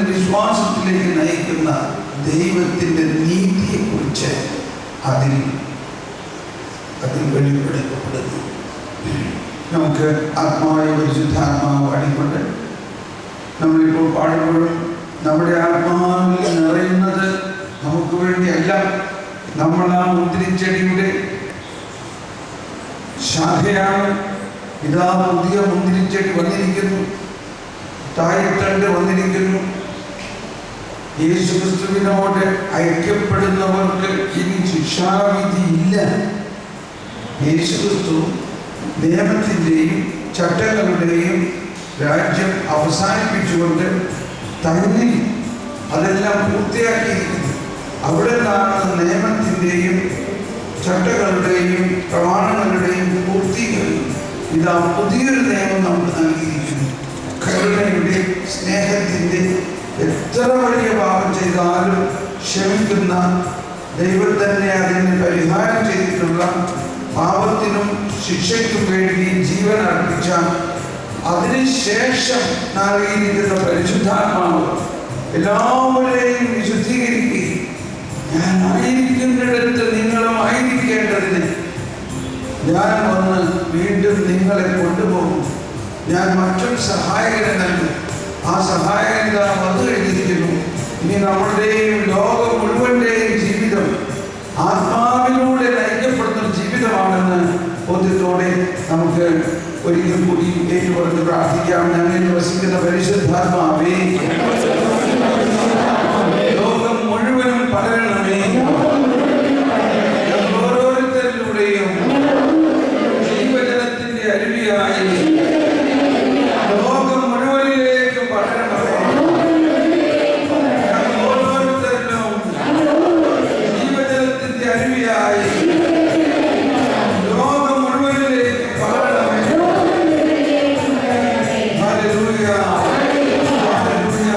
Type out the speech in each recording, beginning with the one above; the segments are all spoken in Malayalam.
വിശ്വാസത്തിലേക്ക് നയിക്കുന്ന ദൈവത്തിന്റെ നീതിയെക്കുറിച്ച് അതിൽ വെളിപ്പെടുത്തപ്പെടുന്നു. നമുക്ക് ആത്മാവായ പരിശുദ്ധാത്മാവ് പാടിക്കൊണ്ട് നമ്മളിപ്പോൾ പാടുമ്പോഴും നമ്മുടെ ആത്മാവിൽ നിറയുന്നത് നമുക്ക് വേണ്ടിയല്ല. നമ്മൾ ആ മുന്തിരിച്ചെടിയുടെ ശാഖയാണ്. ഇതാ പുതിയ മുന്തിരിച്ചെടി വന്നിരിക്കുന്നു, തായ്തണ്ട് വന്നിരിക്കുന്നു. യേശുക്രിസ്തുവിനോട് ഐക്യപ്പെടുന്നവർക്ക് ഇനി ശിക്ഷാവിധി ഇല്ല. യേശുക്രിസ്തു നിയമത്തിൻ്റെയും ചട്ടങ്ങളുടെയും രാജ്യം അവസാനിപ്പിച്ചുകൊണ്ട് തന്നെ അതെല്ലാം പൂർത്തിയാക്കിയിരിക്കുന്നു. അവിടെ നിന്നാണ് നിയമത്തിൻ്റെയും ചട്ടങ്ങളുടെയും പ്രമാണങ്ങളുടെയും പൂർത്തീകരണം. ഇതാ പുതിയൊരു നിയമം നമുക്ക് നൽകിയിരിക്കുന്നു. കരുണയുടെ, സ്നേഹത്തിൻ്റെ, എത്ര വലിയ പാപം ചെയ്താലും ക്ഷമിക്കുന്ന, ദൈവം തന്നെ അതിന് പരിഹാരം ചെയ്തിട്ടുള്ള, പാപത്തിനും ശിക്ഷയ്ക്കും വേണ്ടി ജീവൻ അർപ്പിച്ച, അതിനുശേഷം നൽകിയിരിക്കുന്ന പരിശുദ്ധാത്മാവ് എല്ലാവരെയും വിശുദ്ധീകരിക്കുകയും ഞാനായിരിക്കുന്നിടത്ത് നിങ്ങളും ആയിരിക്കേണ്ടതിന് ഞാൻ വന്ന് വീണ്ടും നിങ്ങളെ കൊണ്ടുപോകും. ഞാൻ മറ്റൊരു സഹായകനെ നൽകും. ആ സഹായകൻ ഇതാ വന്നു കഴിഞ്ഞിരിക്കുന്നു. ഇനി നമ്മളുടെയും ലോകം മുഴുവൻ്റെയും ജീവിതം ആത്മാവിലൂടെ നയിക്കപ്പെടുന്ന ജീവിതമാണെന്ന് ബോധ്യത്തോടെ നമുക്ക് ഒരിക്കൽ കൂടി ഏറ്റുപറഞ്ഞ് പ്രാർത്ഥിക്കാം. ഞങ്ങളിൽ വസിക്കുന്ന പരിശുദ്ധാത്മാവേ, ലോകം മുഴുവനും പടരണമേ. ഓരോരുത്തരിലൂടെയും ജീവജലത്തിന്റെ അരുവിയായി ലോകം മുഴുവനിലേക്ക് പടരണമേ. ഓരോരുത്തരിലും ജീവജലത്തിന്റെ അരുവിയായി ലോകം മുഴുവനിലേക്ക് പടരണമേ. Hallelujah, hallelujah, hallelujah.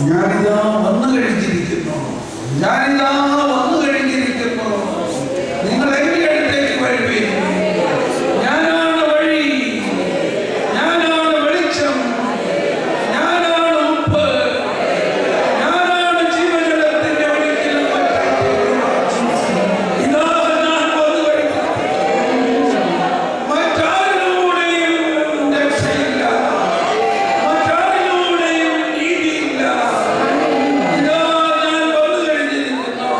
ഞാനിതാ വന്നു കഴിഞ്ഞിരിക്കുന്നു, ഞാനിതാ വന്നു കഴിഞ്ഞിരിക്കുന്നു. നിങ്ങൾ എന്റെ അടുത്തേക്ക് വരുവീൻ. ഞാനാണ് വഴി, ഞാനാണ് വെളിച്ചം, ഞാനാണ് ഉപ്പ്, ഞാനാണ് ജീവജലത്തിന്റെ ഒഴുക്കിലും. ഇതാ ഞാൻ വന്നു കഴിഞ്ഞിരിക്കുന്നു. മറ്റാരിലൂടെയും രക്ഷയില്ല, മറ്റാരിലൂടെയും നീതിയില്ല. ഇതാ ഞാൻ വന്നു കഴിഞ്ഞിരിക്കുന്നു.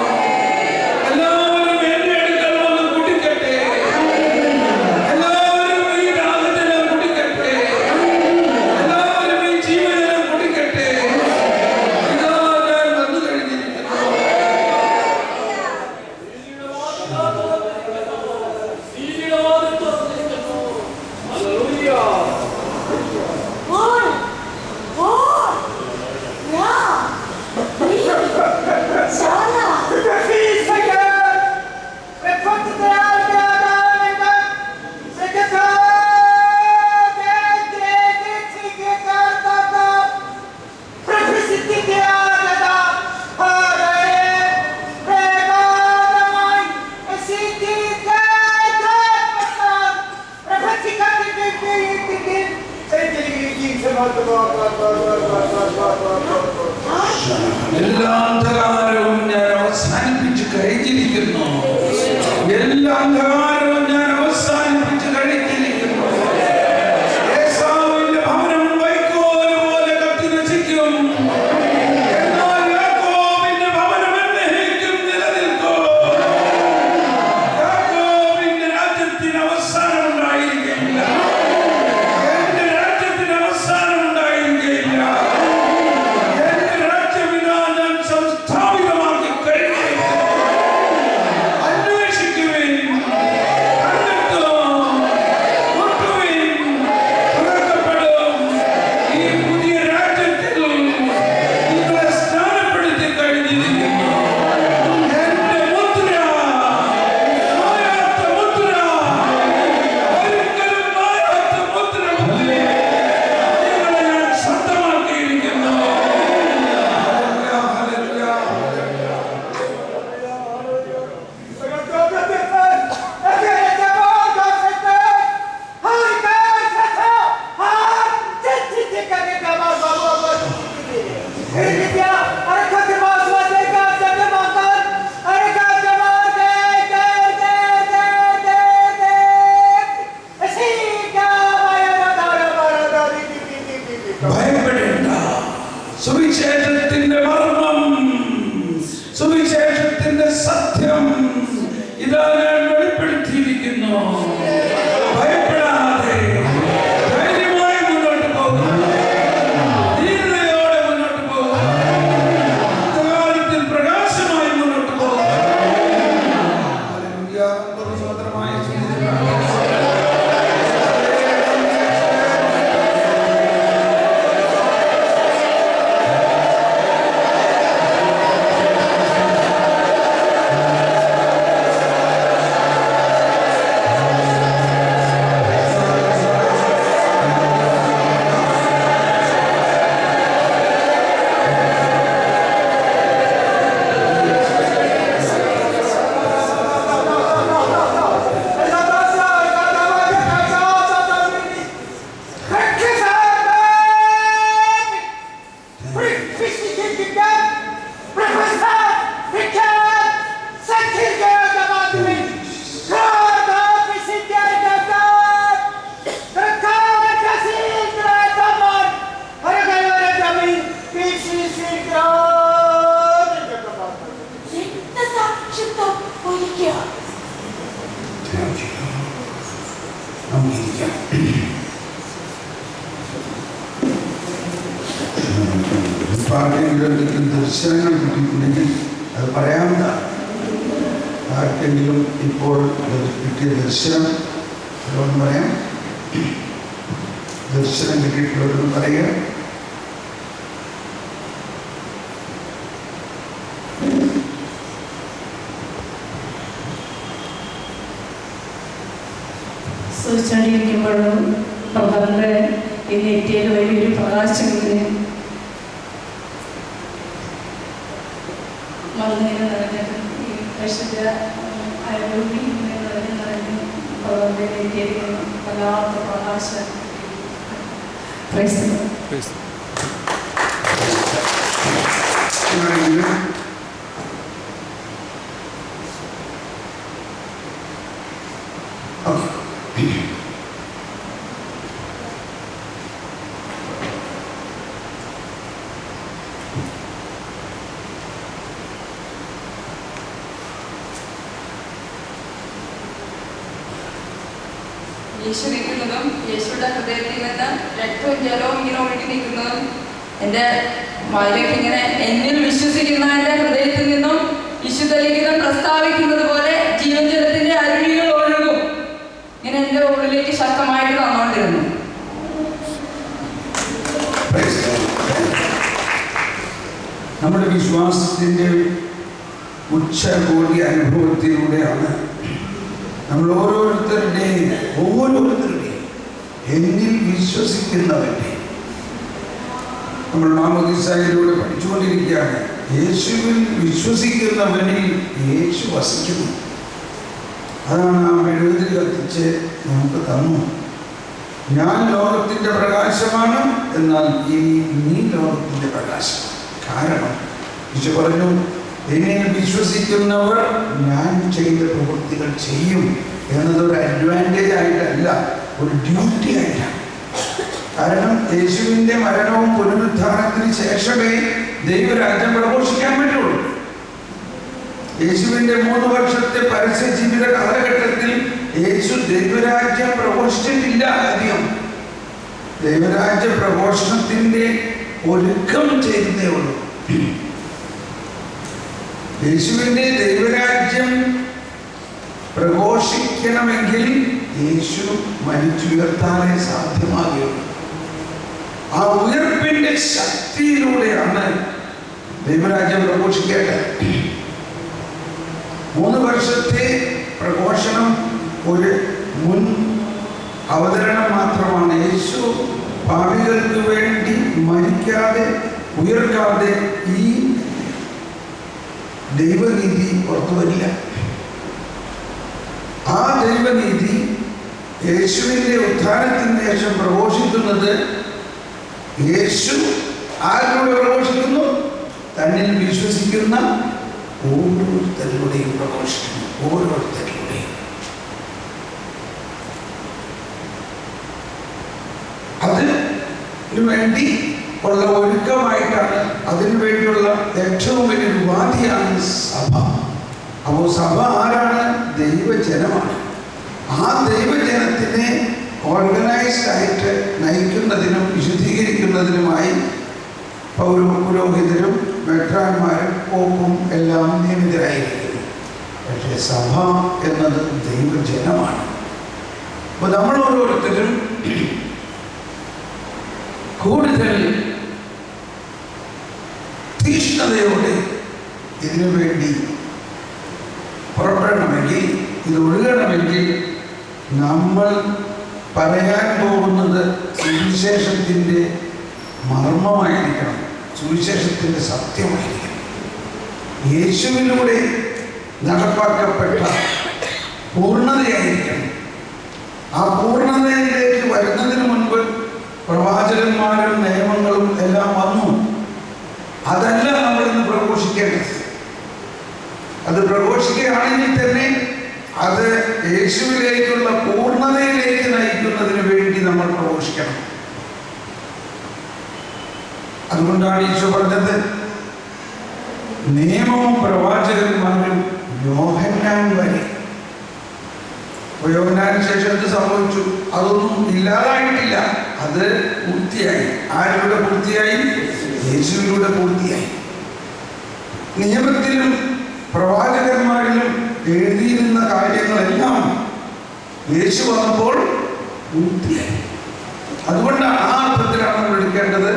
സുവിശേഷത്തിന്റെ സത്യം ഇതാ ഞാൻ വെളിപ്പെടുത്തിയിരിക്കുന്നു. ഭയപ്പെടാതെ ധൈര്യമായി മുന്നോട്ട് പോകുക, ധീരതയോടെ മുന്നോട്ട് പോകുക, കാലത്തിൽ പ്രകാശമായി മുന്നോട്ട് പോകുക. ആർക്കെങ്കിലും ദർശനങ്ങൾ കിട്ടിയിട്ടുണ്ടെങ്കിൽ അത് പറയാവുന്നതാണ്. ആർക്കെങ്കിലും ഇപ്പോൾ കിട്ടിയ ദർശനം ഒന്ന് പറയാം. ദർശനം കിട്ടിയിട്ടുള്ളവരൊന്ന് പറയുക. സൂചിച്ചുകൊണ്ടിരിക്കുമ്പോഴും പ്രഭന്റെ ഈ നെറ്റിയിൽ വലിയൊരു പ്രകാശം വന്നതിന് നിറഞ്ഞത് ഈ പരിശുദ്ധ അരൂപി നിറഞ്ഞ് പ്രഭന്റെ നെറ്റിയിൽ വല്ലാത്ത പ്രകാശം. യേശു നിൽക്കുന്നതും യേശുയുടെ ഹൃദയത്തിൽ നിന്ന് രക്തവും ജലവും ഇങ്ങനെ ഒഴുകി നിൽക്കുന്നതും എൻ്റെ വായിലേക്ക് ഇങ്ങനെ എന്നിൽ വിശ്വസിക്കുന്ന എൻ്റെ ഹൃദയത്തിൽ നിന്നും വിശുദ്ധ ലിഖിതം പ്രസ്താവിക്കുന്നത് പോലെ ജീവജലത്തിന്റെ അരുവികൾ ഒഴുകും. ഇങ്ങനെ എൻ്റെ ഉള്ളിലേക്ക് ശക്തമായിട്ട് തന്നുകൊണ്ടിരുന്നു. നമ്മുടെ വിശ്വാസത്തിന്റെ ഉച്ചകോടി അനുഭവത്തിലൂടെയാണ് നമ്മൾ ഓരോരുത്തരുടെയും എന്നിൽ വിശ്വസിക്കുന്നവന്റെ നമ്മൾ മാമോദീസായിലൂടെ പഠിച്ചുകൊണ്ടിരിക്കുകയാണ്. യേശുവിൽ വിശ്വസിക്കുന്നവനിൽ യേശു വസിക്കുന്നു. അതാണ് ആ മെഴുകുതിരി കത്തിച്ച് നമുക്ക് തന്നു. ഞാൻ ലോകത്തിന്റെ പ്രകാശമാണ്, എന്നാൽ ഇനി നീ ലോകത്തിന്റെ പ്രകാശം. കാരണം യേശു പറഞ്ഞു, എന്നിൽ വിശ്വസിക്കുന്നവർ ഞാൻ ചെയ്ത പ്രവൃത്തികൾ ചെയ്യും എന്നതൊരു അഡ്വാൻറ്റേജ് ആയിട്ടല്ല, ഒരു ഡ്യൂട്ടി ആയിട്ടാണ്. കാരണം യേശുവിൻ്റെ മരണവും പുനരുദ്ധാനത്തിന് ശേഷമേ ദൈവരാജ്യം പ്രഘോഷിക്കാൻ പറ്റുള്ളൂ. യേശുവിൻ്റെ 3 വർഷത്തെ പരസ്യ ജീവിത കാലഘട്ടത്തിൽ യേശു ദൈവരാജ്യം പ്രഘോഷിച്ചിട്ടില്ല. അധികം ദൈവരാജ്യ പ്രഘോഷണത്തിൻ്റെ ഒരുക്കം ചെയ്യുന്നേ ഉള്ളൂ. യേശുവിൻ്റെ ദൈവരാജ്യം പ്രഘോഷിക്കണമെങ്കിൽ യേശു മരിച്ചുയർത്താനേ സാധ്യമാകുകയുള്ളൂ. ആ ഉയർപ്പിന്റെ ശക്തിയിലൂടെയാണ് ദൈവരാജ്യം പ്രഘോഷിക്കേണ്ടത്. 3 വർഷത്തെ പ്രഘോഷണം ഒരു മുൻ അവതരണം മാത്രമാണ്. യേശു പാപികൾക്ക് വേണ്ടി മരിക്കാതെ ഉയർക്കാതെ ഈ ദൈവനീതി പുറത്തു വരില്ല. ആ ദൈവനീതി യേശുവിൻ്റെ ഉത്ഥാനത്തിന് ശേഷം പ്രഘോഷിക്കുന്നത് യേശു ആരിലൂടെ പ്രഘോഷിക്കുന്നു? തന്നിൽ വിശ്വസിക്കുന്ന ഓരോരുത്തരിലൂടെയും പ്രഘോഷിക്കുന്നു. ഓരോരുത്തരിലൂടെയും അതിനു വേണ്ടി ഉള്ള ഒരുക്കമായിട്ടാണ്. അതിനു വേണ്ടിയുള്ള ഏറ്റവും വലിയൊരു ഉപാധിയാണ് സഭ. അപ്പോൾ സഭ ആരാണ്? ദൈവജനമാണ്. ആ ദൈവജനത്തിനെ ഓർഗനൈസ്ഡ് ആയിട്ട് നയിക്കുന്നതിനും വിശുദ്ധീകരിക്കുന്നതിനുമായി പുരോഹിതരും മെത്രാന്മാരും പോപ്പും എല്ലാം നിയമിതരായിരിക്കുന്നു. പക്ഷേ സഭ എന്നത് ദൈവജനമാണ്. അപ്പോൾ നമ്മൾ ഓരോരുത്തരും കൂടുതൽ തീഷ്ണതയോടെ ഇതിനു വേണ്ടി പുറപ്പെടണമെങ്കിൽ, ഇത് ഒഴുകണമെങ്കിൽ നമ്മൾ പറയാൻ പോകുന്നത് സുവിശേഷത്തിൻ്റെ മർമ്മമായിരിക്കണം, സുവിശേഷത്തിൻ്റെ സത്യമായിരിക്കണം. യേശുവിലൂടെ നടപ്പാക്കപ്പെട്ട പൂർണ്ണതയായിരിക്കണം. ആ പൂർണ്ണതയിലേക്ക് വരുന്നതിന് മുൻപ് പ്രവാചകന്മാരും നിയമങ്ങളും എല്ലാം വന്നു. അതല്ല നമ്മളിന്ന് പ്രഘോഷിക്കേണ്ടത്. അത് പ്രഘോഷിക്കുകയാണെങ്കിൽ തന്നെ അത് യേശുവിലേക്കുള്ള പൂർണ്ണതയിലേക്ക് നയിക്കുന്നതിന് വേണ്ടി നമ്മൾ പ്രഘോഷിക്കണം. അതുകൊണ്ടാണ് ഈശോ പറഞ്ഞത്, നിയമവും പ്രവാചകന്മാരും യോഹന്നാൻ വരെ. യോഹന്നാന് ശേഷം എന്ത് സംഭവിച്ചു? അതൊന്നും ഇല്ലാതായിട്ടില്ല, അത് പൂർത്തിയായി. ആരിലൂടെ പൂർത്തിയായി? യേശുവിലൂടെ പൂർത്തിയായി. നിയമത്തിലും പ്രവാചകന്മാരിലും എഴുതിയിരുന്ന കാര്യങ്ങളെല്ലാം യേശു വന്നപ്പോൾ പൂർത്തിയായി. അതുകൊണ്ടാണ് ആ അർത്ഥത്തിലാണ് നമ്മൾ എടുക്കേണ്ടത്.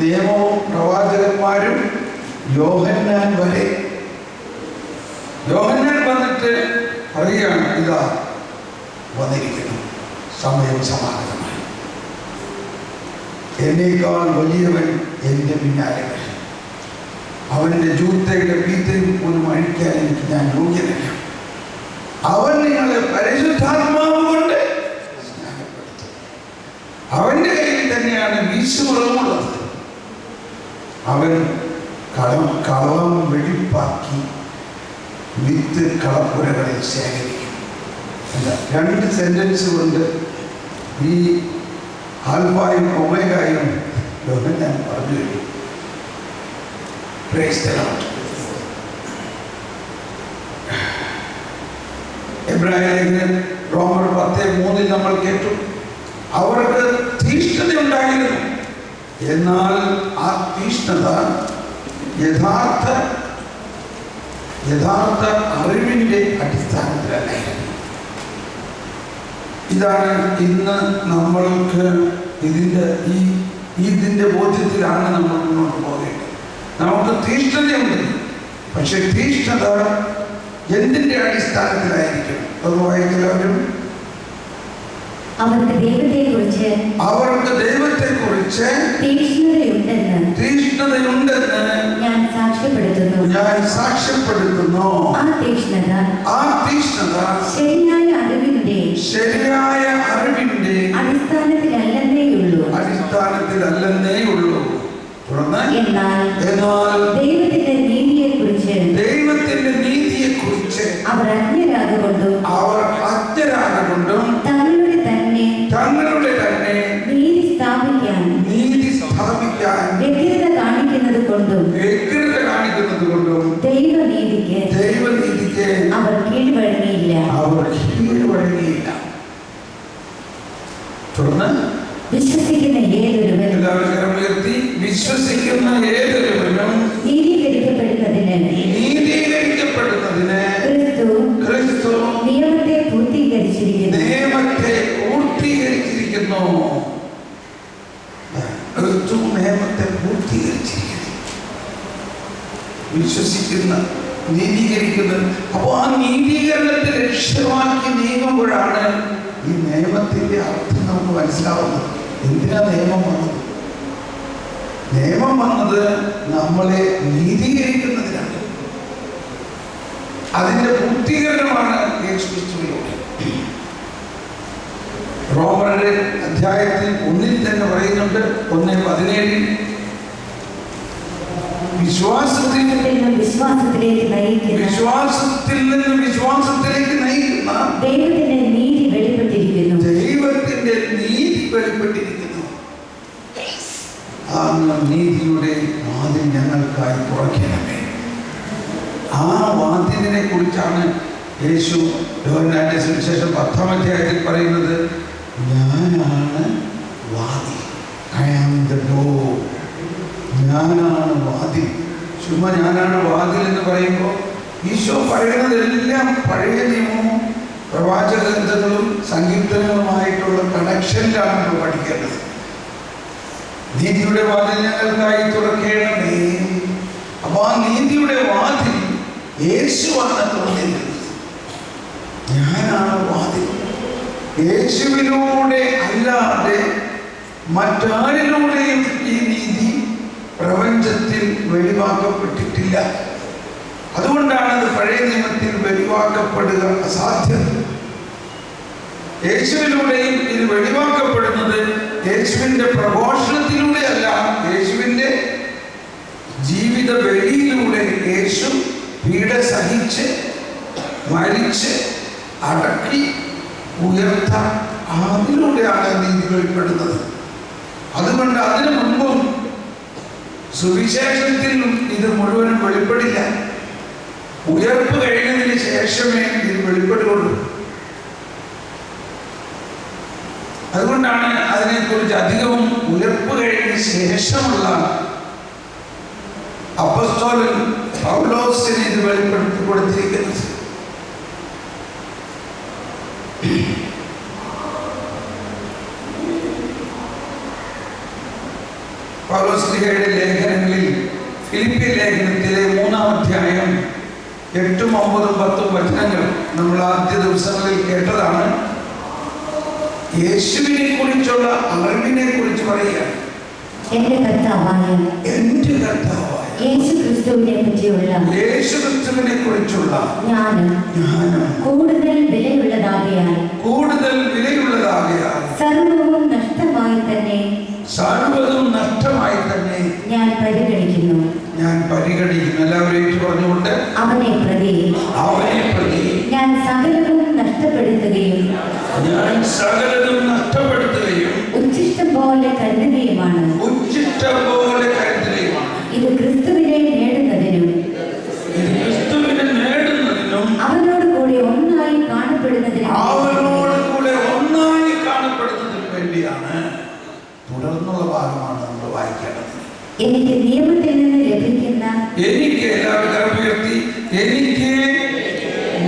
നിയമവും പ്രവാചകന്മാരും യോഹന്നാൻ വരെ. യോഹന്നാൻ വന്നിട്ട് പറയുകയാണ്, ഇതാ വന്നിരിക്കുന്നു, സമയം സമാഗതമായി, എന്നേക്കാൾ വലിയവൻ എൻ്റെ പിന്നാലെ വരും, അവൻ്റെ ജൂത്തയുടെ പീത്തയും പോലും അഴിക്കാൻ എനിക്ക് ഞാൻ യോഗ്യനല്ല. അവൻ നിങ്ങളെ പരിശുദ്ധാത്മാവ് കൊണ്ട് സ്നാനപ്പെടുത്തും. അവൻ്റെ കയ്യിൽ തന്നെയാണ് വീശുമുറമുള്ളത്. അവൻ കളം വെടിപ്പാക്കി വിത്ത് കളപ്പുരകളിൽ ശേഖരിക്കും. രണ്ട് സെന്റൻസ് കൊണ്ട് ഈ ആൽഫായും ഒമേഗായും യോഹന്നാൻ പറഞ്ഞു കഴിഞ്ഞു. Praise the Lord. എബ്രായലേഖനം റോമർ 10:3 നമ്മൾ കേട്ടു. അവർക്ക് തീഷ്ണത ഉണ്ടായിരുന്നു, എന്നാൽ ആ തീഷ്ണത യഥാർത്ഥ അറിവിൻ്റെ അടിസ്ഥാനത്തിലല്ലായിരുന്നു. ഇതാണ് ഇന്ന് നമ്മൾക്ക് ഇതിൻ്റെ ബോധ്യത്തിലാണ് നമ്മൾ മുന്നോട്ട് പോകേണ്ടത്. നമുക്ക് തീഷ്ണതയുണ്ട്, പക്ഷെ തീഷ്ണത എന്തിൻ്റെ അടിസ്ഥാനത്തിലായിരിക്കും? അത് വായിക്കുന്നവരും അവർക്ക് ദൈവത്തെക്കുറിച്ച് തീഷ്ണതയുണ്ടെന്ന് ഞാൻ സാക്ഷ്യപ്പെടുത്തുന്നു. ആ തീഷ്ണത ശരിയായ അറിവിന്റെ അടിസ്ഥാനത്തിലല്ലെന്നേ ഉള്ളൂ. എന്നാൽ ദൈവത്തിന്റെ നീതിയെക്കുറിച്ച് അവർ അജ്ഞരാകൊണ്ടും തങ്ങളുടെ തന്നെ നീതി സ്ഥാപിക്കാൻ വ്യഗ്രത കാണിക്കുന്നത് കൊണ്ടും ദൈവനീതിക്ക് അവർ കീഴ്വഴങ്ങിയില്ല. തുടർന്ന് വിശ്വസിക്കുന്ന ഏതൊരുവനും നീതീകരിക്കപ്പെടുന്നതിന് ക്രിസ്തു നിയമത്തെ പൂർത്തീകരിച്ചിരിക്കുന്നു. ക്രിസ്തു നിയമത്തെ പൂർത്തീകരിച്ചിരിക്കുന്നു. വിശ്വസിക്കുന്ന, നീതീകരിക്കുന്നത്. അപ്പോൾ ആ നീതീകരണത്തെ ലക്ഷ്യമാക്കി നീങ്ങുമ്പോഴാണ് ഈ നിയമത്തിന്റെ അർത്ഥം നമുക്ക് മനസ്സിലാവുന്നത്. എന്തിനാ നിയമം വന്നത്? നിയമം വന്നത് നമ്മളെ നീതീകരിക്കുന്നതിനാണ്. അതിന്റെ പൂർത്തീകരണമാണ് യേശുക്രിസ്തുവിലൂടെ. റോമരുടെ അധ്യായത്തിൽ 1 തന്നെ പറയുന്നുണ്ട്, 1:17 വിശ്വാസത്തിൽ നിന്ന് വിശ്വാസത്തിലേക്ക് നയിക്കുന്ന ദൈവത്തിന്റെ നീതി വെളിപ്പെട്ടിരിക്കുന്നു. ആ വാതിലിനെ കുറിച്ചാണ് യേശു യോഹന്നാന്റെ സുവിശേഷം 10-ാം അധ്യായത്തിൽ പറയുന്നത്. ഞാനാണ് വാതിൽ. I am the door. ഞാനാണ് വാതിൽ. ചുമ്മാ ഞാനാണ് വാതിൽ എന്ന് പറയുമ്പോൾ ഈശോ പറയുന്നതെല്ലാം പഴയ നിയമവും പ്രവാചക ഗ്രന്ഥങ്ങളും സങ്കീർത്തനങ്ങളുമായിട്ടുള്ള കണക്ഷനിലാണ് നമ്മൾ പഠിക്കേണ്ടത്. നീതിയുടെ വാതിൽ ഞങ്ങൾക്കായി തുറക്കേണമേ. അപ്പൊ ആ നീതിയുടെ വാതിൽ യേശുവാണ് തുറന്നിരിക്കുന്നത്. ഞാനാണ് വാതിൽ. യേശുവിലൂടെ അല്ലാതെ മറ്റാരിലൂടെയും ഈ നീതി പ്രപഞ്ചത്തിൽ വെളിവാക്കപ്പെട്ടിട്ടില്ല. അതുകൊണ്ടാണ് അത് പഴയ നിയമത്തിൽ വെളിവാക്കപ്പെടുക അസാധ്യം. യേശുവിലൂടെയും ഇത് വെളിവാക്കപ്പെടുന്നത് യേശുവിൻ്റെ പ്രഘോഷണത്തിലൂടെയല്ല, യേശുവിൻ്റെ ജീവിത ബലിയിലൂടെ. യേശു പീഡ സഹിച്ച് മരിച്ച് അടക്കി ഉയർത്ത അതിലൂടെയാണ് നീതി വെളിപ്പെടുന്നത്. അതുകൊണ്ട് അതിനു മുൻപും സുവിശേഷത്തിലും ഇത് മുഴുവനും വെളിപ്പെടില്ല. ഉയർപ്പ് കഴിഞ്ഞതിന് ശേഷമേ ഇത് വെളിപ്പെടുകയുള്ളൂ. അതുകൊണ്ടാണ് അതിനെക്കുറിച്ച് അധികവും ഉയർപ്പ് കഴിഞ്ഞ ശേഷമുള്ള അപ്പോസ്തലൻ പൗലോസിനെ ഇത് വെളിപ്പെടുത്തി കൊടുത്തിരിക്കുന്നത്. പൗലോസ്ലീഹയുടെ ലേഖനങ്ങളിൽ ഫിലിപ്പിയൻ ലേഖനത്തിലെ 3-ാം അധ്യായം 8, 9, 10 വചനങ്ങൾ നമ്മൾ ആദ്യ ദിവസങ്ങളിൽ കേട്ടതാണ്. യേശുവിനെ കുറിച്ചുള്ള അറിവിനെ കുറിച്ച് പറയുകയാണ്. എന്റെ കർത്താവായ യേശു ക്രിസ്തുവിനെ കുറിച്ചുള്ള ജ്ഞാനം കൂടുതൽ വിലയുള്ളതാകയാൽ സർവ്വതും നഷ്ടമായി തന്നെ ഞാൻ പരിഗണിക്കുന്നു. എല്ലാവരും ഏറ്റു പറഞ്ഞുകൊണ്ട് അവനെ പ്രതി ഞാൻ സകലവും നഷ്ടപ്പെടുത്തുകയും ഉച്ഛിഷ്ടം പോലെ കരുതുകയുമാണ്. ഇത് ക്രിസ്തുവിനെ നേടുന്നതിനും അവനോട് കൂടെ ഒന്നായി കാണപ്പെടുന്നതിനും വേണ്ടിയാണ്. തുടർന്നുള്ള ഭാഗമാണ് നമ്മൾ വായിക്കേണ്ടത്. എനിക്ക് നിയമത്തിൽ നിന്ന് ലഭിക്കുന്ന എനിക്ക്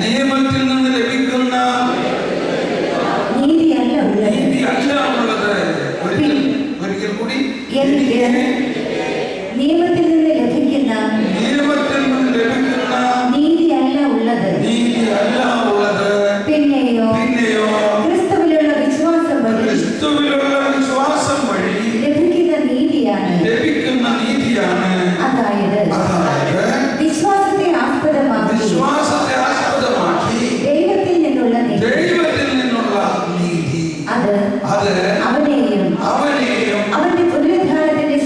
നിയമത്തിൽ നിന്ന് ലഭിക്കുന്ന നീതിയല്ല ഉള്ളത്. ഒരിക്കൽ കൂടി എനിക്ക് നിയമത്തിൽ നിന്ന് ലഭിക്കുന്ന നീതിയല്ല ഉള്ളത്. പിന്നെയോ ക്രിസ്തുവിലുള്ള വിശ്വാസം വഴി ലഭിക്കുന്ന നീതിയാണ്. അതായത് വിശ്വാസത്തെ ആസ്പദമാക്കി ദൈവത്തിൽ നിന്നുള്ള നീതി. അത് അവനെയും അവന്റെ പുനരുദ്ധാനത്തിന്റെ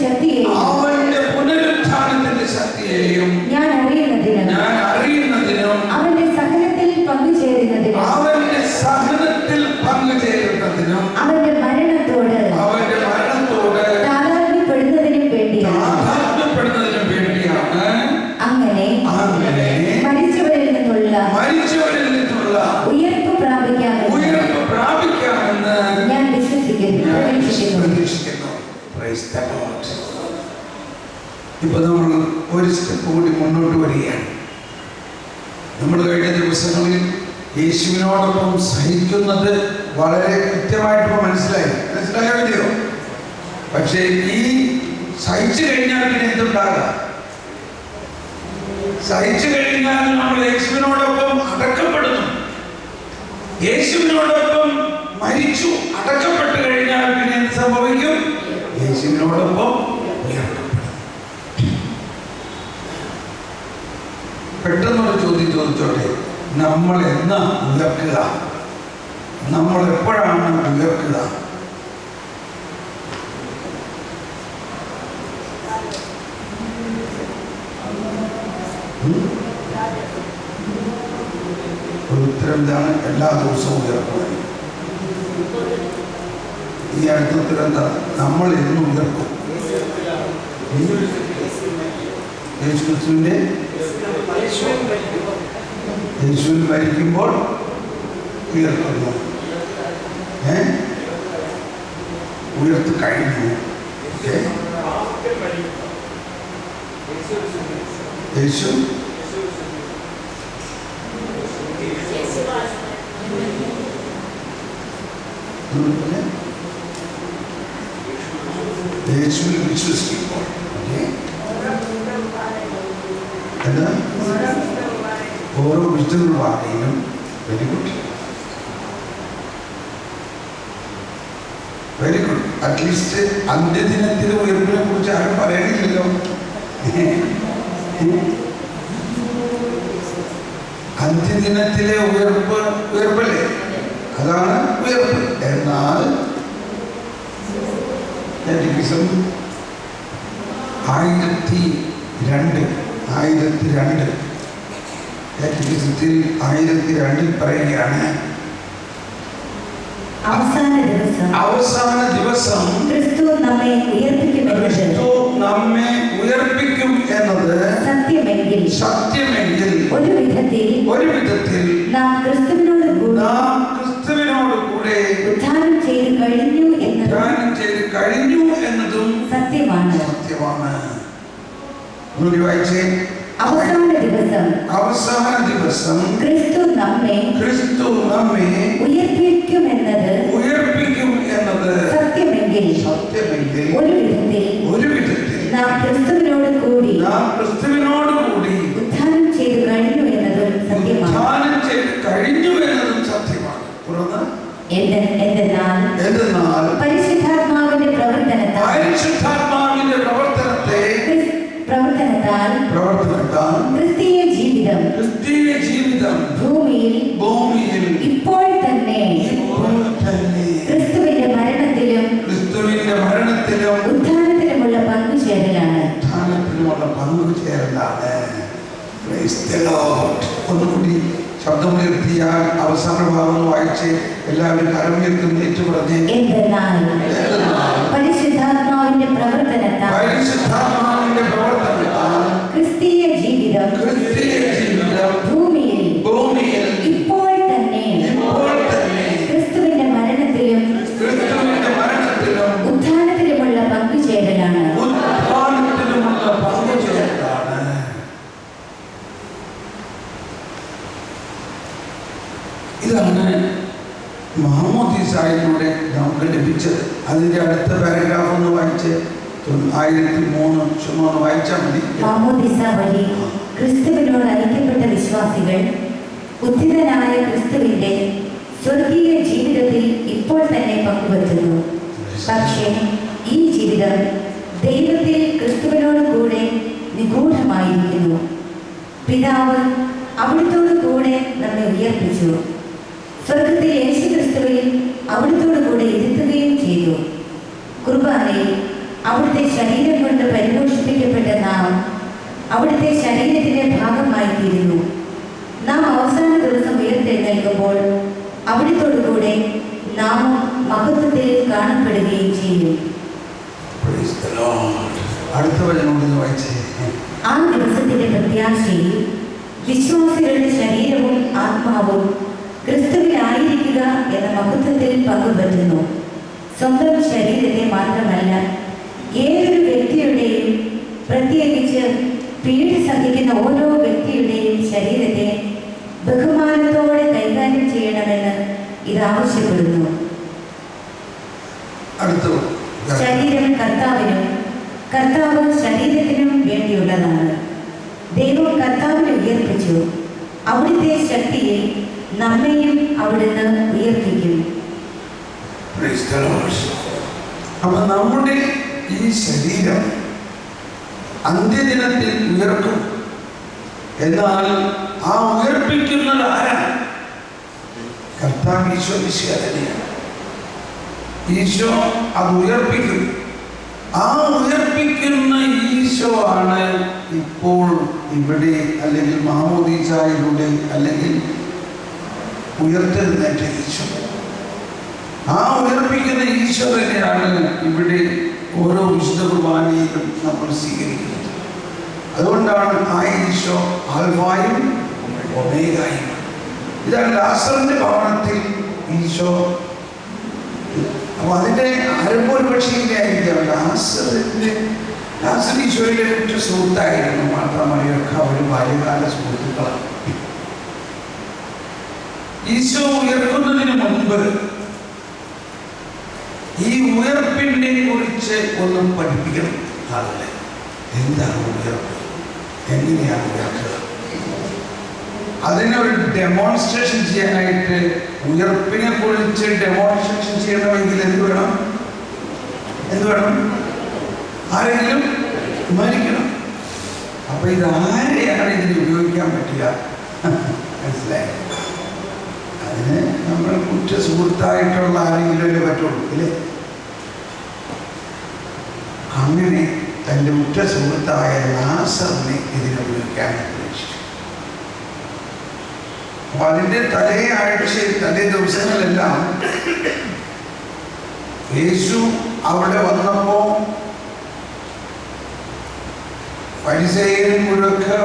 ശക്തിയെയും ഞാൻ അറിയുന്നതിനും അവന്റെ സഹനത്തിൽ പങ്കുചേരുന്നതിനും അവന്റെ മരണത്തോട് താതാത്മ്യപ്പെടുന്നതിനും വേണ്ടിയാണ്. അങ്ങനെ മരിച്ചവരിൽ നിന്നുള്ള ഉയർപ്പ് പ്രാപിക്കാമെന്ന് ഞാൻ പ്രതീക്ഷിക്കുന്നു. ഇപ്പൊ നമ്മൾ ഒരു സ്റ്റെപ്പ് കൂടി മുന്നോട്ട് വരികയാണ്. നമ്മൾ കഴിഞ്ഞ ദിവസങ്ങളിൽ യേശുവിനോടൊപ്പം സഹിക്കുന്നത് വളരെ കൃത്യമായിട്ട് മനസ്സിലായോ ഇല്ലയോ? പക്ഷേ ഈ സഹിച്ചു കഴിഞ്ഞാൽ പിന്നെ എന്തുണ്ടാകാം? സഹിച്ചു കഴിഞ്ഞാൽ നമ്മൾ യേശുവിനോടൊപ്പം അടക്കപ്പെടുന്നു. യേശുവിനോടൊപ്പം മരിച്ചു അടക്കപ്പെട്ടു കഴിഞ്ഞാൽ പിന്നെ എന്ത് സംഭവിക്കും? യേശുവിനോടൊപ്പം ഉയർത്തപ്പെടും. പെട്ടെന്നൊരു ചോദ്യം ചോദിച്ചോട്ടെ, നമ്മൾ എന്നാ ഉയർക്കുക? നമ്മൾ എപ്പോഴാണ് ഉയർക്കുക? ഉത്തരം എന്താണ്? എല്ലാ ദിവസവും ഉയർക്കുക. ഈ അടുത്ത ഉത്തരം എന്താ? നമ്മൾ എന്നും ഉയർക്കും. യേശു ക്രിസ്തുവിന്റെ യേശുവിൽ മരിക്കുമ്പോൾ ഉയർത്തുന്നു. ഉയർത്ത് കഴിഞ്ഞു. യേശു യേശുവിൽ വിശ്വസിക്കുമ്പോൾ ഓരോ വിശുദ്ധവാദിയിലും very good, very good. At least അന്ത്യദിനത്തിലെ ഉയർപ്പിനെ കുറിച്ച് ആരും പറയണില്ലല്ലോ. അന്ത്യദിനത്തിലെ ഉയർപ്പല്ലേ, അതാണ് ഉയർപ്പ്. എന്നാൽ 1002 പറയുകയാണ്, അവസാന ദിവസം ക്രിസ്തു നമ്മെ ഉയർപ്പിക്കും എന്നത് സത്യമെങ്കിൽ ഒരു വിധത്തിൽ നാം ക്രിസ്തുവിനോട് കൂടെ ഉദ്ധാനം ചെയ്ത് കഴിഞ്ഞു എന്നതും സത്യമാണ്. അവസാന ദിവസം ക്രിസ്തു നമ്മെ ഉയർപ്പിക്കും എന്നത് സത്യമെങ്കിൽ ഒരു വിധത്തിൽ നാം ക്രിസ്തുവിനോട് കൂടി ഉദ്ധാനം ചെയ്ത് കഴിഞ്ഞു എന്നതും സത്യമാണ്. എന്തെന്നാൽ പരിശുദ്ധാത്മാവിന്റെ പ്രവർത്തനത്താൽ ക്രിസ്തീയ ജീവിതം ഭൂമിയിൽ ഇപ്പോൾ തന്നെ ക്രിസ്തുവിന്റെ മരണത്തിലും ഉത്ഥാനത്തിലുമുള്ള പങ്കുചേരലാണ്. ഒന്നുകൂടി ശബ്ദമുയർത്തിയാൽ അവസാന ഭാഗം വായിച്ച് എല്ലാവരും കരമുയർത്തും ഏറ്റുപറഞ്ഞ്, എന്തെന്നാൽ പരിശുദ്ധാത്മാവിന്റെ പ്രവർത്തനത്താൽ ക്രിസ്തീയ ജീവിതം ഭൂമിയിൽ ഇപ്പോൾ തന്നെ ക്രിസ്തുവിന്റെ മരണത്തിലും ഉത്ഥാനത്തിലുമുള്ള പങ്കുചേരലാണ്. ഇതാണ് മാമോദീസായിലൂടെ നമുക്ക് ലഭിച്ചത്. അതിന്റെ അടുത്ത പാരഗ്രാഫ് ഒന്ന് വായിച്ച് 1003 വായിച്ചാൽ മതി. മാമോദീസ വഴി ക്രിസ്തുവിനോട് ഐക്യപ്പെട്ട വിശ്വാസികൾ ഉദ്ധിതനായ ക്രിസ്തുവിന്റെ സ്വർഗീയ ജീവിതത്തിൽ ഇപ്പോൾ തന്നെ പങ്കുവെക്കുന്നു. പക്ഷേ ഈ ജീവിതം ദൈവത്തിൽ ക്രിസ്തുവിനോട് കൂടെ നിഗൂഢമായിരിക്കുന്നു. പിതാവ് അവിടുത്തോട് കൂടെ നമ്മെ ഉയർപ്പിച്ചു, സ്വർഗത്തിൽ യേശു ക്രിസ്തുവിൽ അവിടുത്തോട് കൂടെ ഇരുത്തുകയും ചെയ്തു. കുർബാനയിൽ അവിടുത്തെ ശരീരം കൊണ്ട് പരിപോഷിപ്പിക്കപ്പെട്ട നാം അവിടുത്തെ ശരീരത്തിന്റെ ഭാഗമായി തീരുന്നു. നാം അവസാന ദിവസം ഉയർത്തെഴുന്നേൽക്കുമ്പോൾ അവിടുത്തോട് കൂടെ നാം മഹത്വത്തിൽ കാണപ്പെടുകയും ചെയ്യും. ആ ദിവസത്തിന്റെ പ്രത്യാശയിൽ വിശ്വാസികളുടെ ശരീരവും ആത്മാവും ക്രിസ്തുവിലായിരിക്കുക എന്ന മഹത്വത്തിൽ പങ്കുപറ്റുന്നു. സ്വന്തം ശരീരത്തെ മാത്രമല്ല, ഏതൊരു വ്യക്തിയുടെയും, പ്രത്യേകിച്ച് പീഡ സഹിക്കുന്ന ഓരോ വ്യക്തിയുടെയും ശരീരത്തെ ബഹുമാനത്തോടെ കൈകാര്യം ചെയ്യണമെന്ന് ഇത് ആവശ്യപ്പെടുന്നു. ശരീരം കർത്താവിനും കർത്താവ് ശരീരത്തിനും വേണ്ടിയുള്ളതാണ്. ദൈവം കർത്താവിനെ ഉയർപ്പിച്ചു, അവിടുത്തെ ശക്തിയിൽ നമ്മെയും അവിടുന്ന് ഉയർപ്പിക്കും. അപ്പൊ നമ്മുടെ ഈ ശരീരം അന്ത്യദിനത്തിൽ ഉയർക്കും. എന്നാൽ ആ ഉയർപ്പിക്കുന്നത് ആരാണ്? കർത്താവ് ഈശോ മിശിഹാ തന്നെയാണ്. ഈശോ അത് ഉയർപ്പിക്കും. ആ ഉയർപ്പിക്കുന്ന ഈശോ ആണ് ഇപ്പോൾ ഇവിടെ, അല്ലെങ്കിൽ മാമോദീസായിലൂടെ, അല്ലെങ്കിൽ ഉയർത്തെഴുന്നേറ്റ ഈശോ. ആ ഉയർപ്പിക്കുന്ന ഈശോ തന്നെയാണ് ഇവിടെ ഓരോ വിശുദ്ധ കുർബാനയിലും നമ്മൾ സ്വീകരിക്കുന്നത്. അതുകൊണ്ടാണ് ആ ഈശോ ആൽഫായും ഒമേഗയും. ഇതാണ് ലാസറിന്റെ ഭവനത്തിൽ ഈശോ. അപ്പൊ അതിന്റെ ആരംഭം ഒരു പക്ഷേ ഇല്ലായിരിക്കാം. ലാസർ ഈശോയുടെ ഉറ്റ സുഹൃത്തായിരുന്നു. മാത്രമറിയൊക്കെ അവർ ബാല്യകാല സുഹൃത്തുക്കളാണ്. ഈശോ ഉയർക്കുന്നതിന് മുൻപ് ഈ ഉയർപ്പിനെ കുറിച്ച് ഒന്നും പഠിപ്പിക്കണം ആളുകളെ. എന്താണ് ഉയർപ്പ്? എങ്ങനെയാണ് ഉയർക്കുക? അതിനൊരു ഡെമോൺസ്ട്രേഷൻ ചെയ്യാനായിട്ട്, ഉയർപ്പിനെ കുറിച്ച് ഡെമോൺസ്ട്രേഷൻ ചെയ്യണമെങ്കിൽ എന്ത് വേണം? ആരെങ്കിലും മരിക്കണം. അപ്പൊ ഇതാരെയാണ് ഇതിന് ഉപയോഗിക്കാൻ പറ്റുക? മനസ്സിലായി? അതിന് നമ്മൾ ഉറ്റ സുഹൃത്തായിട്ടുള്ള ആരെങ്കിലും പറ്റുള്ളൂ അല്ലേ? അങ്ങനെ തൻ്റെ ഉറ്റ സുഹൃത്തായ ലാസറിനെ ഇതിനെ ഉപയോഗിക്കാൻ ഉദ്ദേശിച്ചു. അപ്പൊ അതിൻ്റെ തലേ ദിവസങ്ങളെല്ലാം യേശു അവിടെ വന്നപ്പോ ഫരിസേയരും മുഴുവൊക്കെ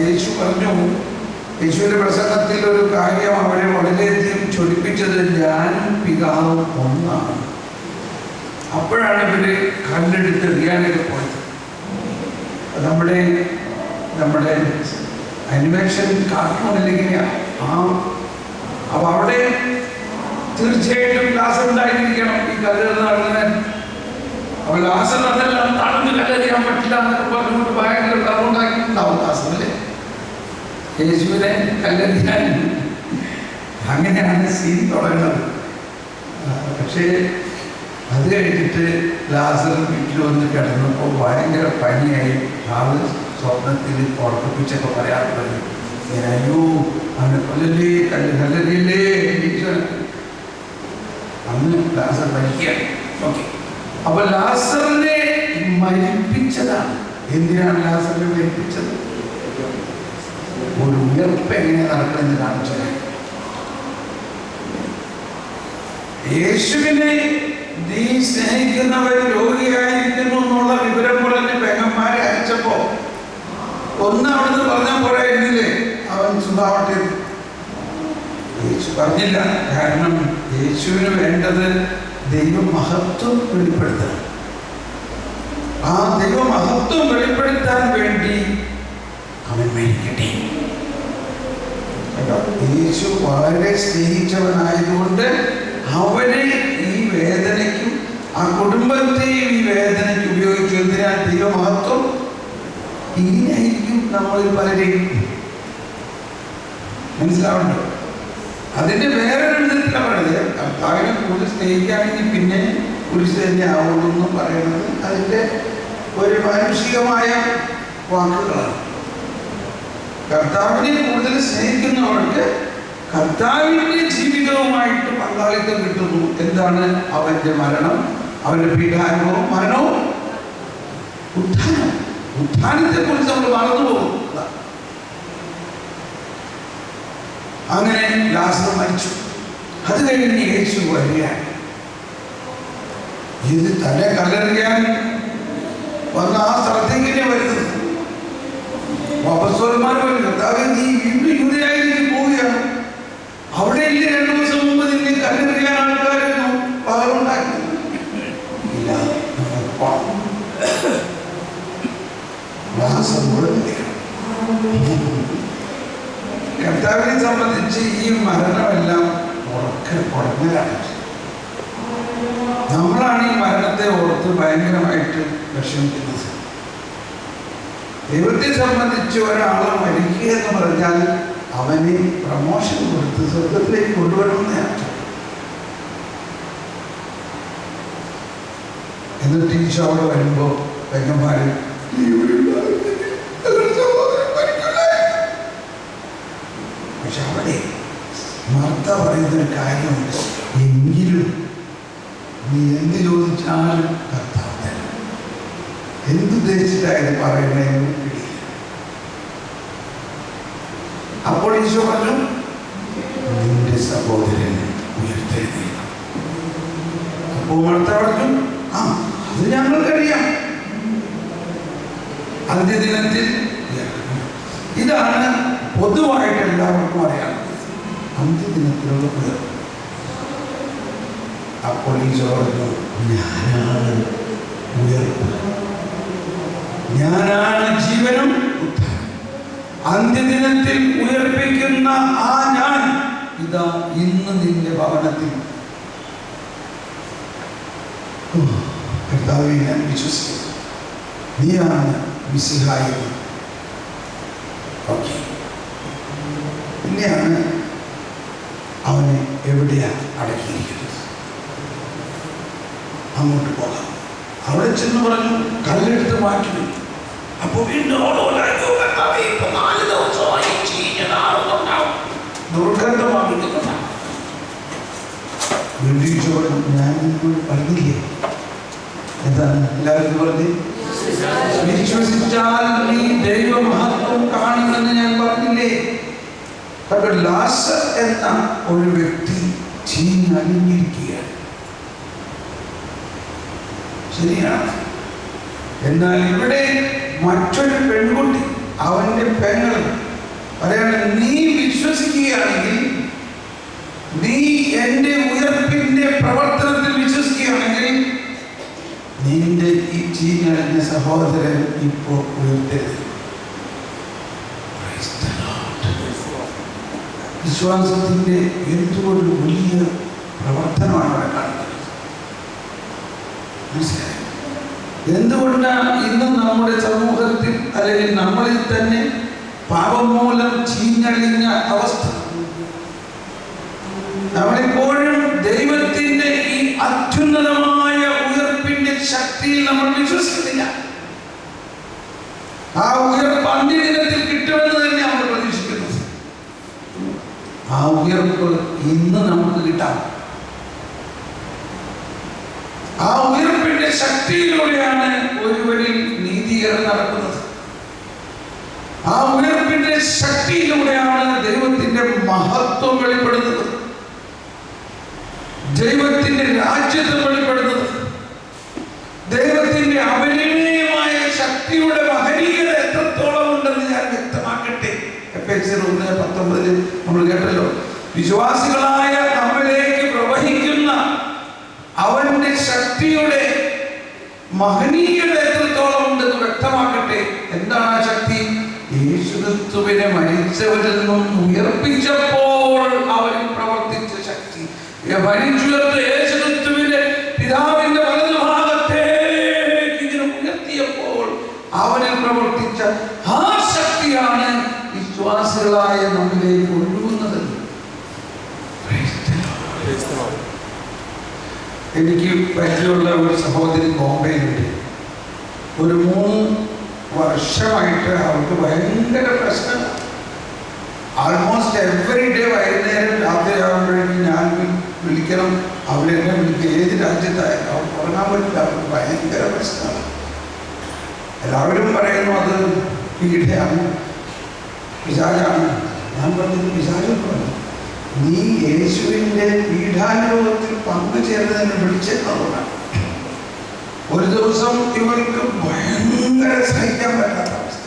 യേശു പറഞ്ഞു. യേശുവിന്റെ പ്രസംഗത്തിൽ ഒരു കാര്യം അവരെ വളരെയധികം ചൊടിപ്പിച്ചത്, ഞാനും പിതാവും ഒന്നാണ്. അപ്പോഴാണ് ഇവര് കല്ലെടുത്ത് എറിയാനൊക്കെ പോയത്. നമ്മുടെ അനിമേഷൻ കാർട്ടൂണിലിങ്ങനെയാണ്. അപ്പൊ അവിടെ തീർച്ചയായിട്ടും ലാസർ ഉണ്ടായിരിക്കണം ഈ കല്ലെറിഞ്ഞ നടന്നത്. അപ്പൊ ലാസർ അതെല്ലാം തടഞ്ഞ് കല്ലെറിയാൻ പറ്റില്ല എന്നൊക്കെ പറഞ്ഞുകൊണ്ട് ഭയങ്കര ഉണ്ടാക്കിയിട്ടുണ്ടാവും ലാസർ അല്ലേ? യേശുവിനെ കല്ലെറിയാൻ. അങ്ങനെയാണ് സീൻ തുടങ്ങുന്നത്. പക്ഷേ അത് കഴിഞ്ഞിട്ട് ലാസർ വീട്ടിൽ വന്ന് കിടന്നപ്പോൾ ഭയങ്കര പനിയായി. ആള് സ്വപ്നത്തിൽ ഉറപ്പിച്ചൊക്കെ പറയാറുള്ളത്, അയ്യോ അവനെ കൊല്ലല്ലേ, കല്ലെറിയല്ലേ. അന്ന് ലാസർ മരിക്കുകയാണ്. ഓക്കെ, അപ്പൊ ലാസറിനെ മരിപ്പിച്ചതാണ്. എന്തിനാണ് ലാസറിനെ മരിപ്പിച്ചത്? ഒരു ഉയർപ്പ് എങ്ങനെ നടക്കണമെന്ന് കാണിച്ചത്. യേശുവിനെ നീ സ്നേഹിക്കുന്നവർ രോഗിയായിരിക്കുന്നു എന്നുള്ള വിവരം പറഞ്ഞ് പെങ്ങന്മാരെ അയച്ചപ്പോ ഒന്ന് അവിടുന്ന് പറഞ്ഞാൽ പോരായിരുന്നില്ലേ? അവൻ സുഖാവട്ടെ. യേശു പറഞ്ഞില്ല. കാരണം യേശുവിന് വേണ്ടത് ദൈവമഹത്വം വെളിപ്പെടുത്താൻ. ആ ദൈവമഹത്വം വെളിപ്പെടുത്താൻ വേണ്ടി അവൻ മരിക്കട്ടെ. യേശു വളരെ സ്നേഹിച്ചവനായതുകൊണ്ട് അവനെ ഈ വേദനയ്ക്കും ആ കുടുംബത്തെയും ഈ വേദനയ്ക്ക് ഉപയോഗിച്ചു. എന്തിനാ? ദൈവമഹത്വം. ഇങ്ങനെയായിരിക്കും നമ്മളിൽ പലരെയും. മനസ്സിലാവുന്നുണ്ടോ? അതിന്റെ വേറൊരു വിധത്തിലാണ് പറയുന്നത്. കർത്താവിനെ കൂടുതൽ സ്നേഹിക്കുകയാണെങ്കിൽ പിന്നെ കുരിശ് തന്നെ ആവുള്ളൂ എന്ന് പറയുന്നത് അതിന്റെ ഒരു മാനുഷികമായ വാക്കുകളാണ്. കർത്താവിനെ കൂടുതൽ സ്നേഹിക്കുന്നവർക്ക് കർത്താവിന്റെ ജീവിതവുമായിട്ട് പങ്കാളിത്തം കിട്ടുന്നു. എന്താണ്? അവന്റെ മരണം, അവന്റെ പീഡാനുഭവം, മരണവും ഉത്ഥാനം. ഉത്ഥാനത്തെ കുറിച്ച് നമ്മൾ മറന്നുപോകും. അങ്ങനെ ലാസർ മരിച്ചു. അത് കഴിഞ്ഞ് യേശു വരികയാണ്. ഇത് തന്നെ കല്ലെറിയാൻ വന്ന ആ സ്ഥലത്തേക്ക് വരുന്നത്. അപ്പോസ്തലന്മാർ പറഞ്ഞു, കർത്താവേ നീ വീണ്ടും യൂദയായിലേക്ക് പോവുകയാണ്. അവിടെ ഇല്ലേ 2 ദിവസം മുമ്പ് നിന്നെ കല്ലെറിയാൻ ആൾക്കാരൊന്നും പകർന്നുണ്ടാക്കി ഇല്ല. കർത്താവിനെ സംബന്ധിച്ച് ഈ മരണമെല്ലാം ഉറങ്ങലാണ്. നമ്മളാണ് ഈ മരണത്തെ ഓർത്ത് ഭയങ്കരമായിട്ട് വിഷമിക്കുന്നത്. ദൈവത്തെ സംബന്ധിച്ച് ഒരാളെ മരിക്കുക എന്ന് പറഞ്ഞാൽ അവനെ പ്രമോഷൻ കൊടുത്ത് സ്വർഗത്തിലേക്ക് കൊണ്ടുവരണമെന്നാണ്. എന്നിട്ട് ഈശോ അവിടെ വരുമ്പോ പെങ്ങന്മാര് പക്ഷെ അവിടെ മാർത്ത പറയുന്നൊരു കാര്യമുണ്ട്. എങ്കിലും നീ എന്ത് ചോദിച്ചാലും കർത്താവ് തരും. എന്തുദ്ദേശിച്ചായത് പറയുന്നതെന്ന് പിടിയില്ല. അപ്പോൾ ഈശോ പറഞ്ഞു, നിന്റെ സഹോദരൻ ഉയർത്തെഴുന്നേൽക്കും. അപ്പോൾ മാർത്ത പറഞ്ഞു, അത് ഞങ്ങൾക്കറിയാം. അന്ത്യദിനത്തിൽ ഇതാണ് പൊതുവായിട്ട് എല്ലാവർക്കും അറിയാം. അന്ത്യദിനത്തിലുള്ള ഉയർപ്പ്. അപ്പോൾ ഈശോ പറഞ്ഞു, ഞാനാണ് ഉയർപ്പ്, ഞാനാണ് ജീവനും ഉദ്ധാനം. അന്ത്യദിനത്തിൽ ഉയർപ്പിക്കുന്ന ആ ഞാൻ ഇതാ ഇന്ന് നിന്റെ ഭവനത്തിൽ. കർത്താവേ, ഞാൻ വിശ്വസിക്കുന്നു നീയാണ് മിശിഹായി. ഓക്കെ, പിന്നെയാണ് അവനെ എവിടെയാണ് അടക്കിയിരിക്കുന്നത്. അങ്ങോട്ട് പോകാം. അവിടെ ചെന്ന് പറഞ്ഞു, കല്ലെടുത്ത് മാറ്റി. അപ്പൊ വീണ്ടും ഞാൻ പറഞ്ഞില്ലേ എന്താണ് എല്ലാവർക്കും പറഞ്ഞ്, വിശ്വസിച്ചാൽ നീ ദൈവമഹത്വം കാണുമെന്ന് ഞാൻ പറഞ്ഞില്ലേ. ലാസർ എന്ന ഒരു വ്യക്തി ചീഞ്ഞലിഞ്ഞിരിക്കുകയാണ്. ശരിയാണ്. എന്നാൽ ഇവിടെ മറ്റൊരു പെൺകുട്ടി, അവന്റെ പെങ്ങൾ പറയാണ്, നീ വിശ്വസിക്കുകയാണെങ്കിൽ, നീ എന്റെ ഉയർപ്പിന്റെ പ്രവർത്തനത്തിൽ വിശ്വസിക്കുകയാണെങ്കിൽ, നിന്റെ ഈ ചീഞ്ഞളിഞ്ഞ സഹോദരൻ ഇപ്പോ ഉയർത്തരുത്. വിശ്വാസത്തിന്റെ എന്തൊരു വലിയ പ്രവർത്തനമാണ് അവിടെ കാണിക്കുന്നത്. മനസ്സിലായി? എന്തുകൊണ്ടാണ് ഇന്ന് നമ്മുടെ സമൂഹത്തിൽ അല്ലെങ്കിൽ നമ്മളിൽ തന്നെ പാപം മൂലം ചീഞ്ഞളിഞ്ഞ അവസ്ഥ? നമ്മളെപ്പോഴും ദൈവത്തിന്റെ ഈ അത്യുന്നതമായ ഉയർപ്പിന്റെ ശക്തിയിൽ നമ്മൾ വിശ്വസിക്കുന്നില്ല. ആ ഉയർപ്പ് അന്ത്യദിനത്തിൽ കിട്ടുമെന്ന് തന്നെ നമ്മൾ പ്രതീക്ഷിക്കുന്നു. ആ ഉയർപ്പ് ഇന്ന് നമുക്ക് കിട്ടാം. ആ ഉയർപ്പിന്റെ ശക്തിയിലൂടെയാണ് ഒരുവരിൽ നീതീകരണം നടക്കുന്നത്. ആ ഉയർപ്പിന്റെ ശക്തിയിലൂടെയാണ് ദൈവത്തിന്റെ മഹത്വം വെളിപ്പെടുന്നത്, ദൈവത്തിന്റെ രാജ്യത്വം വെളിപ്പെടുന്നത്, ദൈവത്തിന്റെ അപരിമേയമായ ശക്തിയുടെ മഹനീയത എത്രത്തോളം ഉണ്ടെന്ന് ഞാൻ വ്യക്തമാക്കട്ടെ. എഫെസ്യർ 1:19 നമ്മൾ കേട്ടല്ലോ. വിശ്വാസികളായ നമ്മിലേക്ക് പ്രവഹിക്കുന്ന അവന്റെ ശക്തിയുടെ മഹനീയത എത്രത്തോളം ഉണ്ടെന്ന് വ്യക്തമാക്കട്ടെ. എന്താണ് ആ ശക്തി? യേശുക്രിസ്തുവിനെ മരിച്ചവരിൽ നിന്നും ഉയർപ്പിച്ചപ്പോൾ അവരിൽ പ്രവർത്തിച്ച ശക്തി. മരിച്ചുയർത്ത യേശുക്രിസ്തുവിനെ പിതാവിന്റെ വലതുഭാഗത്തേക്ക് ഇങ്ങനെ ഉയർത്തിയപ്പോൾ അവരിൽ പ്രവർത്തിച്ച ആ ശക്തിയാണ് വിശ്വാസികളായ നമ്മിലേക്ക് ഒഴുകുന്നത്. എനിക്ക് പരിചയമുള്ള ഒരു സഹോദരി ബോംബെയിലുണ്ട്. ഒരു 3 വർഷമായിട്ട് അവർക്ക് ഭയങ്കര പ്രശ്നമാണ്. ആൾമോസ്റ്റ് എവറി ഡേ വൈകുന്നേരം രാത്രിയാകുമ്പോഴേക്കും ഞാൻ വിളിക്കണം, അവരെന്നെ വിളിക്കുക. ഏത് രാജ്യത്തായാലും അവർ ഉറങ്ങാൻ പറ്റില്ല, അവർക്ക് ഭയങ്കര പ്രശ്നമാണ്. എല്ലാവരും പറയുന്നു അത് പീഡയാണ്, പിശാചാണ്. ഞാൻ പറഞ്ഞത് പിശാച് പറഞ്ഞു, നീ യേശുവിൻ്റെ പീഡാനുഭവത്തിൽ പങ്കുചേർന്നതിനെ വിളിച്ചെന്നുള്ളതാണ്. ഒരു ദിവസം ഇവർക്ക് ഭയങ്കര സഹിക്കാൻ പറ്റാത്ത അവസ്ഥ.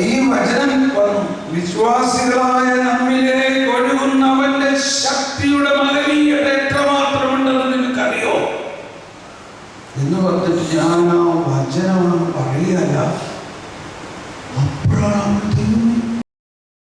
ഈ വചനം വന്നു, വിശ്വാസികളായ നമ്മിലേക്ക് ഒഴുകുന്ന അവന്റെ ശക്തിയുടെ മഹനീയത എത്രമാത്രമുണ്ടെന്ന് നിനക്കറിയോ എന്ന് പറഞ്ഞിട്ട് ഞാൻ ആ വചനം പറയുകയല്ല,